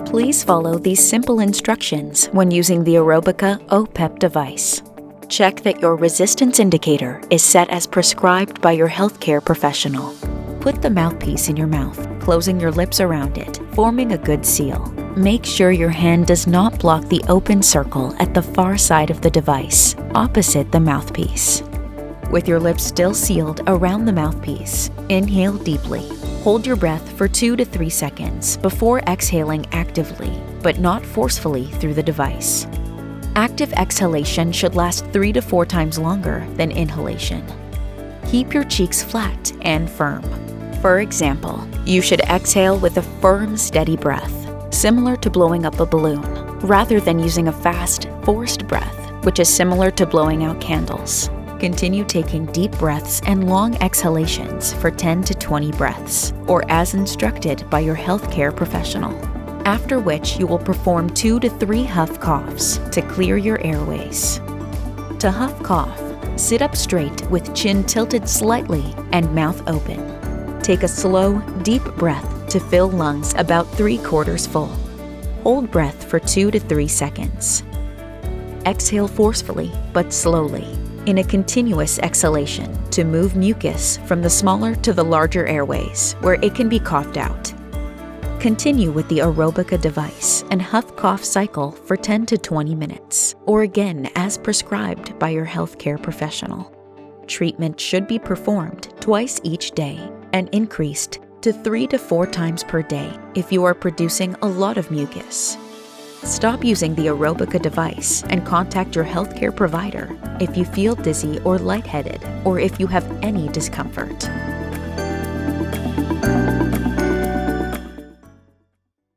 Please follow these simple instructions when using the AEROBIKA OPEP device. Check that your resistance indicator is set as prescribed by your healthcare professional. Put the mouthpiece in your mouth, closing your lips around it, forming a good seal. Make sure your hand does not block the open circle at the far side of the device, opposite the mouthpiece. With your lips still sealed around the mouthpiece, inhale deeply. Hold your breath for 2 to 3 seconds before exhaling actively, but not forcefully through the device. Active exhalation should last 3 to 4 times longer than inhalation. Keep your cheeks flat and firm. For example, you should exhale with a firm, steady breath, similar to blowing up a balloon, rather than using a fast, forced breath, which is similar to blowing out candles. Continue taking deep breaths and long exhalations for 10 to 20 breaths, or as instructed by your healthcare professional. After which you will perform 2 to 3 Huff Coughs to clear your airways. To Huff Cough, sit up straight with chin tilted slightly and mouth open. Take a slow, deep breath to fill lungs about 3/4 full. Hold breath for 2 to 3 seconds. Exhale forcefully but slowly in a continuous exhalation to move mucus from the smaller to the larger airways where it can be coughed out. Continue with the AEROBIKA device and Huff Cough cycle for 10 to 20 minutes, or again as prescribed by your healthcare professional. Treatment should be performed twice each day and increased to 3 to 4 times per day if you are producing a lot of mucus. Stop using the AEROBIKA device and contact your healthcare provider if you feel dizzy or lightheaded, or if you have any discomfort.